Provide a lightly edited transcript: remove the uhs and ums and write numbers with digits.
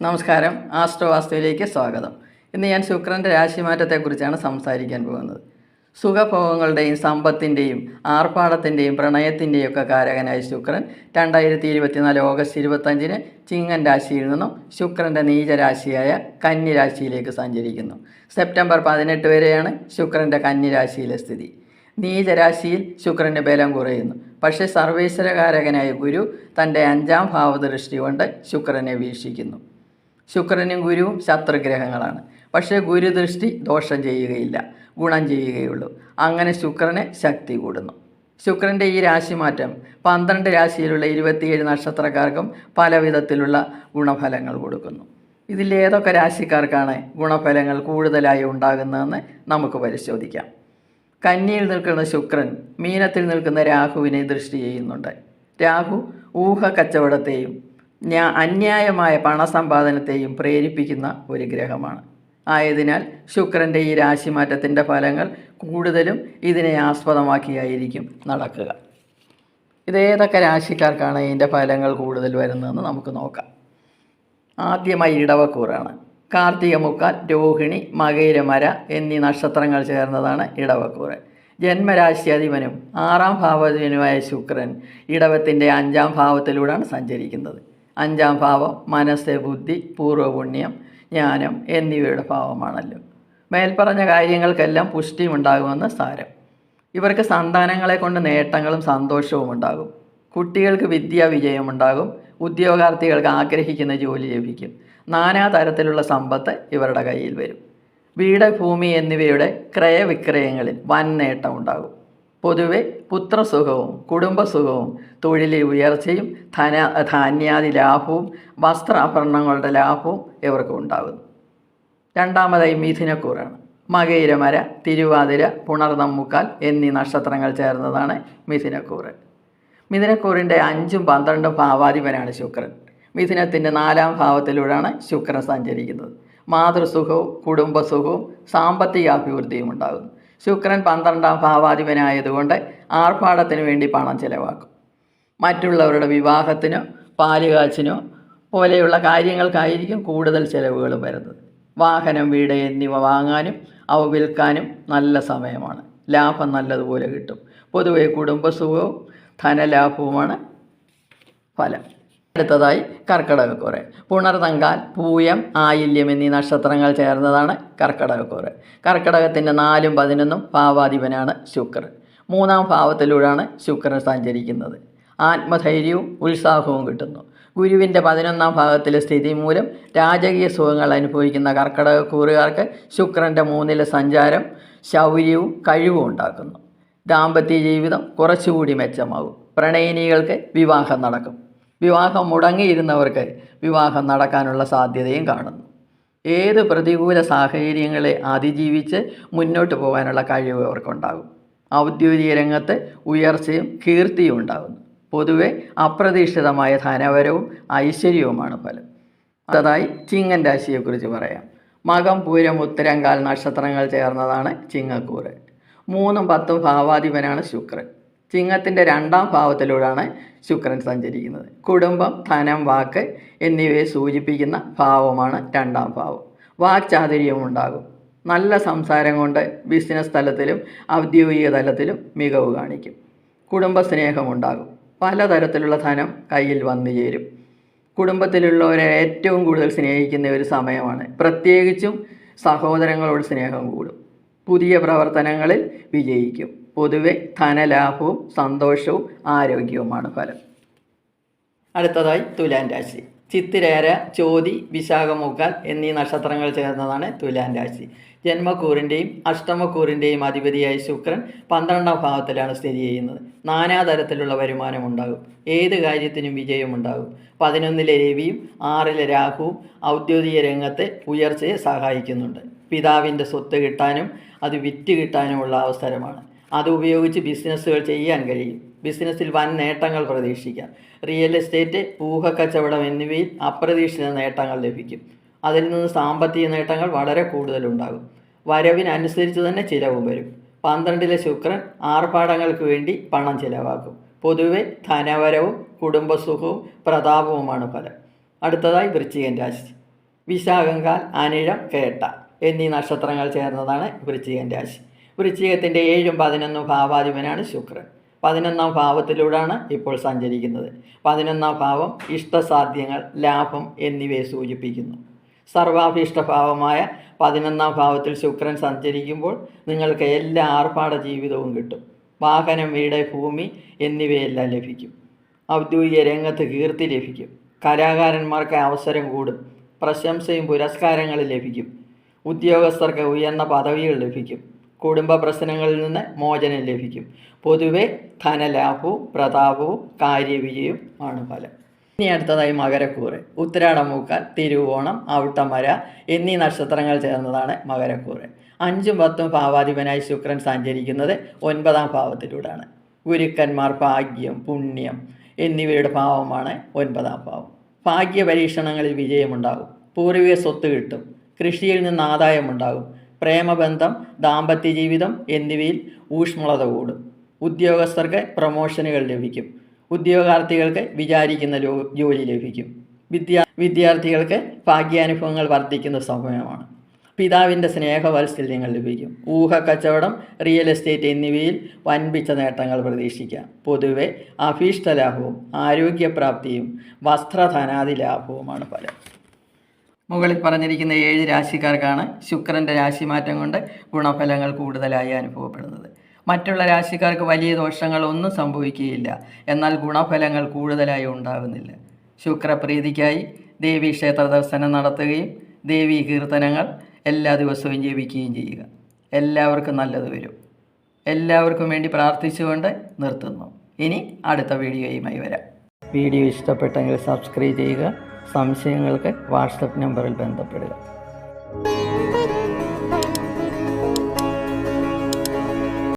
നമസ്കാരം, ആസ്ട്രോവാസ്തുവിലേക്ക് സ്വാഗതം. ഇന്ന് ഞാൻ ശുക്രൻ്റെ രാശിമാറ്റത്തെക്കുറിച്ചാണ് സംസാരിക്കാൻ പോകുന്നത്. സുഖഭോഗങ്ങളുടെയും സമ്പത്തിൻ്റെയും ആർഭാടത്തിൻ്റെയും പ്രണയത്തിൻ്റെയും ഒക്കെ കാരകനായ ശുക്രൻ 2024 ഓഗസ്റ്റ് 25 ചിങ്ങൻ രാശിയിൽ നിന്നും ശുക്രൻ്റെ നീചരാശിയായ കന്നിരാശിയിലേക്ക് സഞ്ചരിക്കുന്നു. സെപ്റ്റംബർ 18 വരെയാണ് ശുക്രൻ്റെ കന്നിരാശിയിലെ സ്ഥിതി. നീചരാശിയിൽ ശുക്രൻ്റെ ബലം കുറയുന്നു. പക്ഷേ സർവേശ്വരകാരകനായ ഗുരു തൻ്റെ 5ാം ഭാവദൃഷ്ടി കൊണ്ട് ശുക്രനെ വീക്ഷിക്കുന്നു. ശുക്രനും ഗുരുവും ശത്രുഗ്രഹങ്ങളാണ്. പക്ഷേ ഗുരുദൃഷ്ടി ദോഷം ചെയ്യുകയില്ല, ഗുണം ചെയ്യുകയുള്ളൂ. അങ്ങനെ ശുക്രന് ശക്തി കൂടുന്നു. ശുക്രൻ്റെ ഈ രാശിമാറ്റം 12 രാശിയിലുള്ള 27 നക്ഷത്രക്കാർക്കും പല വിധത്തിലുള്ള ഗുണഫലങ്ങൾ കൊടുക്കുന്നു. ഇതിലേതൊക്കെ രാശിക്കാർക്കാണ് ഗുണഫലങ്ങൾ കൂടുതലായി ഉണ്ടാകുന്നതെന്ന് നമുക്ക് പരിശോധിക്കാം. കന്നിയിൽ നിൽക്കുന്ന ശുക്രൻ മീനത്തിൽ നിൽക്കുന്ന രാഹുവിനെ ദൃഷ്ടി ചെയ്യുന്നുണ്ട്. രാഹു ഊഹക്കച്ചവടത്തെയും അന്യായമായ പണസമ്പാദനത്തെയും പ്രേരിപ്പിക്കുന്ന ഒരു ഗ്രഹമാണ്. ആയതിനാൽ ശുക്രൻ്റെ ഈ രാശിമാറ്റത്തിൻ്റെ ഫലങ്ങൾ കൂടുതലും ഇതിനെ ആസ്പദമാക്കിയായിരിക്കും നടക്കുക. ഇതേതൊക്കെ രാശിക്കാർക്കാണ് ഇതിൻ്റെ ഫലങ്ങൾ കൂടുതൽ വരുന്നതെന്ന് നമുക്ക് നോക്കാം. ആദ്യമായി ഇടവക്കൂറാണ്. കാർത്തിക മുക്കാൽ, രോഹിണി, മകയിരമര എന്നീ നക്ഷത്രങ്ങൾ ചേർന്നതാണ് ഇടവക്കൂറ്. ജന്മരാശി അധിപനും 6ാം ഭാവാധിപനുമായ ശുക്രൻ ഇടവത്തിൻ്റെ 5ാം ഭാവത്തിലൂടെയാണ് സഞ്ചരിക്കുന്നത്. 5ാം ഭാവം മനസ്സ്, ബുദ്ധി, പൂർവ്വപുണ്യം, ജ്ഞാനം എന്നിവയുടെ ഭാവമാണല്ലോ. മേൽപ്പറഞ്ഞ കാര്യങ്ങൾക്കെല്ലാം പുഷ്ടിയുണ്ടാകുമെന്ന് സാരം. ഇവർക്ക് സന്താനങ്ങളെ കൊണ്ട് നേട്ടങ്ങളും സന്തോഷവും ഉണ്ടാകും. കുട്ടികൾക്ക് വിദ്യാവിജയമുണ്ടാകും. ഉദ്യോഗാർത്ഥികൾക്ക് ആഗ്രഹിക്കുന്ന ജോലി ലഭിക്കും. നാനാതരത്തിലുള്ള സമ്പത്ത് ഇവരുടെ കയ്യിൽ വരും. വീട്, ഭൂമി എന്നിവയുടെ ക്രയവിക്രയങ്ങളിൽ വൻ നേട്ടമുണ്ടാകും. പൊതുവെ പുത്രസുഖവും കുടുംബസുഖവും തൊഴിലിൽ ഉയർച്ചയും ധാന്യാദി ലാഭവും വസ്ത്രാഭരണങ്ങളുടെ ലാഭവും ഇവർക്ക് ഉണ്ടാകുന്നു. രണ്ടാമതായി മിഥുനക്കൂറാണ്. മകയിരമര, തിരുവാതിര, പുണർദം മുക്കാൽ എന്നീ നക്ഷത്രങ്ങൾ ചേർന്നതാണ് മിഥുനക്കൂറ്. മിഥുനക്കൂറിൻ്റെ 5ഉം 12ഉം ഭാവാധിപനാണ് ശുക്രൻ. മിഥുനത്തിൻ്റെ 4ാം ഭാവത്തിലൂടെയാണ് ശുക്രൻ സഞ്ചരിക്കുന്നത്. മാതൃസുഖവും കുടുംബസുഖവും സാമ്പത്തിക അഭിവൃദ്ധിയും ഉണ്ടാകുന്നു. ശുക്രൻ 12ാം ഭാവാധിപനായതുകൊണ്ട് ആർഭാടത്തിന് വേണ്ടി പണം ചിലവാക്കും. മറ്റുള്ളവരുടെ വിവാഹത്തിനോ പാലുകാച്ചിനോ പോലെയുള്ള കാര്യങ്ങൾക്കായിരിക്കും കൂടുതൽ ചിലവുകളും വരുന്നത്. വാഹനം, വീട് എന്നിവ വാങ്ങാനും അവ വിൽക്കാനും നല്ല സമയമാണ്. ലാഭം നല്ലതുപോലെ കിട്ടും. പൊതുവെ കുടുംബസുഖവും ധനലാഭവുമാണ് ഫലം. അടുത്തതായി കർക്കിടകക്കൂറ്. പുണർതങ്കാൽ, പൂയം, ആയില്യം എന്നീ നക്ഷത്രങ്ങൾ ചേർന്നതാണ് കർക്കിടകക്കൂറ്. കർക്കിടകത്തിൻ്റെ 4ഉം 11ഉം ഭാവാധിപനാണ് ശുക്രൻ. 3ാം ഭാവത്തിലൂടെയാണ് ശുക്രൻ സഞ്ചരിക്കുന്നത്. ആത്മധൈര്യവും ഉത്സാഹവും കിട്ടുന്നു. ഗുരുവിൻ്റെ 11ാം ഭാഗത്തിലെ സ്ഥിതി മൂലം രാജകീയ സുഖങ്ങൾ അനുഭവിക്കുന്ന കർക്കിടകക്കൂറുകാർക്ക് ശുക്രൻ്റെ 3ലെ സഞ്ചാരം ശൗര്യവും കഴിവും ഉണ്ടാക്കുന്നു. ദാമ്പത്യ ജീവിതം കുറച്ചുകൂടി മെച്ചമാകും. പ്രണയിനികൾക്ക് വിവാഹം നടക്കും. വിവാഹം മുടങ്ങിയിരുന്നവർക്ക് വിവാഹം നടക്കാനുള്ള സാധ്യതയും കാണുന്നു. ഏത് പ്രതികൂല സാഹചര്യങ്ങളെ അതിജീവിച്ച് മുന്നോട്ട് പോകാനുള്ള കഴിവ് അവർക്കുണ്ടാകും. ഔദ്യോഗിക രംഗത്ത് ഉയർച്ചയും കീർത്തിയും ഉണ്ടാകുന്നു. പൊതുവെ അപ്രതീക്ഷിതമായ ധനവരവും ഐശ്വര്യവുമാണ് ഫലം. അതായി ചിങ്ങൻ രാശിയെക്കുറിച്ച് പറയാം. മകം, പൂരം, ഉത്തരങ്കാൽ നക്ഷത്രങ്ങൾ ചേർന്നതാണ് ചിങ്ങക്കൂറ്. 3ഉം 10ഉം ഭാവാധിപനാണ് ശുക്രൻ. ചിങ്ങത്തിൻ്റെ 2ാം ഭാവത്തിലൂടെയാണ് ശുക്രൻ സഞ്ചരിക്കുന്നത്. കുടുംബം, ധനം, വാക്ക് എന്നിവയെ സൂചിപ്പിക്കുന്ന ഭാവമാണ് 2ാം ഭാവം. വാക്ചാതുര്യം ഉണ്ടാകും. നല്ല സംസാരം കൊണ്ട് ബിസിനസ് തലത്തിലും ഔദ്യോഗിക തലത്തിലും മികവ് കാണിക്കും. കുടുംബസ്നേഹമുണ്ടാകും. പലതരത്തിലുള്ള ധനം കയ്യിൽ വന്നു ചേരും. കുടുംബത്തിലുള്ളവരെ ഏറ്റവും കൂടുതൽ സ്നേഹിക്കുന്ന ഒരു സമയമാണ്. പ്രത്യേകിച്ചും സഹോദരങ്ങളോട് സ്നേഹം കൂടും. പുതിയ പ്രവർത്തനങ്ങളിൽ വിജയിക്കും. പൊതുവെ ധനലാഭവും സന്തോഷവും ആരോഗ്യവുമാണ് ഫലം. അടുത്തതായി തുലാൻ രാശി. ചിത്തിരേര, ചോതി, വിശാഖമുക്കാൽ എന്നീ നക്ഷത്രങ്ങൾ ചേർന്നതാണ് തുലാൻ രാശി. ജന്മക്കൂറിൻ്റെയും അഷ്ടമക്കൂറിൻ്റെയും അധിപതിയായ ശുക്രൻ 12ാം ഭാവത്തിലാണ് സ്ഥിതി ചെയ്യുന്നത്. നാനാതരത്തിലുള്ള വരുമാനമുണ്ടാകും. ഏത് കാര്യത്തിനും വിജയമുണ്ടാകും. 11ലെ രവിയും 6ലെ രാഹുവും ഔദ്യോഗിക രംഗത്തെ ഉയർച്ചയെ സഹായിക്കുന്നുണ്ട്. പിതാവിൻ്റെ സ്വത്ത് കിട്ടാനും അത് വിറ്റ് കിട്ടാനുമുള്ള അവസരമാണ്. അത് ഉപയോഗിച്ച് ബിസിനസ്സുകൾ ചെയ്യാൻ കഴിയും. ബിസിനസ്സിൽ വൻ നേട്ടങ്ങൾ പ്രതീക്ഷിക്കാം. റിയൽ എസ്റ്റേറ്റ്, ഊഹക്കച്ചവടം എന്നിവയിൽ അപ്രതീക്ഷിത നേട്ടങ്ങൾ ലഭിക്കും. അതിൽ നിന്ന് സാമ്പത്തിക നേട്ടങ്ങൾ വളരെ കൂടുതലുണ്ടാകും. വരവിനനുസരിച്ച് തന്നെ ചിലവും വരും. 12ലെ ശുക്രൻ ആർഭാടങ്ങൾക്ക് വേണ്ടി പണം ചിലവാക്കും. പൊതുവെ ധനവരവും കുടുംബസുഖവും പ്രതാപവുമാണ് ഫലം. അടുത്തതായി വൃശ്ചികൻ രാശി. വിശാഖങ്കാൽ, അനിഴം, കേട്ട എന്നീ നക്ഷത്രങ്ങൾ ചേർന്നതാണ് വൃശ്ചികൻ രാശി. വൃശ്ചികത്തിൻ്റെ 7ഉം 11ഉം ഭാവാധിപനാണ് ശുക്രൻ. 11ാം ഭാവത്തിലൂടെയാണ് ഇപ്പോൾ സഞ്ചരിക്കുന്നത്. 11ാം ഭാവം ഇഷ്ടസാധ്യങ്ങൾ, ലാഭം എന്നിവയെ സൂചിപ്പിക്കുന്നു. സർവാഭീഷ്ടഭാവമായ 11ാം ഭാവത്തിൽ ശുക്രൻ സഞ്ചരിക്കുമ്പോൾ നിങ്ങൾക്ക് എല്ലാ ആർഭാട ജീവിതവും കിട്ടും. വാഹനം, വീട്, ഭൂമി എന്നിവയെല്ലാം ലഭിക്കും. ഔദ്യോഗിക രംഗത്ത് കീർത്തി ലഭിക്കും. കലാകാരന്മാർക്ക് അവസരം കൂടും. പ്രശംസയും പുരസ്കാരങ്ങളും ലഭിക്കും. ഉദ്യോഗസ്ഥർക്ക് ഉയർന്ന പദവികൾ ലഭിക്കും. കുടുംബ പ്രശ്നങ്ങളിൽ നിന്ന് മോചനം ലഭിക്കും. പൊതുവെ ധനലാഭവും പ്രതാപവും കാര്യവിജയവും ആണ് ഫലം. ഇനി അടുത്തതായി മകരക്കൂറ്. ഉത്തരാടമൂക്കാൽ, തിരുവോണം, ഔട്ടമര എന്നീ നക്ഷത്രങ്ങൾ ചേർന്നതാണ് മകരക്കൂറ്. 5ഉം 10ഉം ഭാവാധിപനായി ശുക്രൻ സഞ്ചരിക്കുന്നത് 9ാം ഭാവത്തിലൂടെയാണ്. ഗുരുക്കന്മാർ, ഭാഗ്യം, പുണ്യം എന്നിവയുടെ ഭാവമാണ് 9ാം ഭാവം. ഭാഗ്യ പരീക്ഷണങ്ങളിൽ വിജയമുണ്ടാകും. പൂർവിക സ്വത്ത് കിട്ടും. കൃഷിയിൽ നിന്ന് ആദായമുണ്ടാകും. പ്രേമബന്ധം, ദാമ്പത്യ ജീവിതം എന്നിവയിൽ ഊഷ്മളത കൂടും. ഉദ്യോഗസ്ഥർക്ക് പ്രമോഷനുകൾ ലഭിക്കും. ഉദ്യോഗാർത്ഥികൾക്ക് വിചാരിക്കുന്ന ജോലി ലഭിക്കും. വിദ്യാർത്ഥികൾക്ക് ഭാഗ്യാനുഭവങ്ങൾ വർദ്ധിക്കുന്ന സമയമാണ്. പിതാവിൻ്റെ സ്നേഹവാത്സല്യങ്ങൾ ലഭിക്കും. ഊഹക്കച്ചവടം, റിയൽ എസ്റ്റേറ്റ് എന്നിവയിൽ വൻപിച്ച നേട്ടങ്ങൾ പ്രതീക്ഷിക്കാം. പൊതുവെ അഭീഷ്ടലാഭവും ആരോഗ്യപ്രാപ്തിയും വസ്ത്രധനാദി ലാഭവുമാണ് ഫലം. മുകളിൽ പറഞ്ഞിരിക്കുന്ന 7 രാശിക്കാർക്കാണ് ശുക്രൻ്റെ രാശിമാറ്റം കൊണ്ട് ഗുണഫലങ്ങൾ കൂടുതലായി അനുഭവപ്പെടുന്നത്. മറ്റുള്ള രാശിക്കാർക്ക് വലിയ ദോഷങ്ങളൊന്നും സംഭവിക്കുകയില്ല. എന്നാൽ ഗുണഫലങ്ങൾ കൂടുതലായി ഉണ്ടാകുന്നില്ല. ശുക്രപ്രീതിക്കായി ദേവീ ക്ഷേത്ര ദർശനം നടത്തുകയും ദേവീ കീർത്തനങ്ങൾ എല്ലാ ദിവസവും ജപിക്കുകയും ചെയ്യുക. എല്ലാവർക്കും നല്ലത് വരും. എല്ലാവർക്കും വേണ്ടി പ്രാർത്ഥിച്ചുകൊണ്ട് നിർത്തുന്നു. ഇനി അടുത്ത വീഡിയോയുമായി വരാം. വീഡിയോ ഇഷ്ടപ്പെട്ടെങ്കിൽ സബ്സ്ക്രൈബ് ചെയ്യുക. സംശയങ്ങൾക്ക് വാട്സപ്പ് നമ്പറിൽ ബന്ധപ്പെടുക.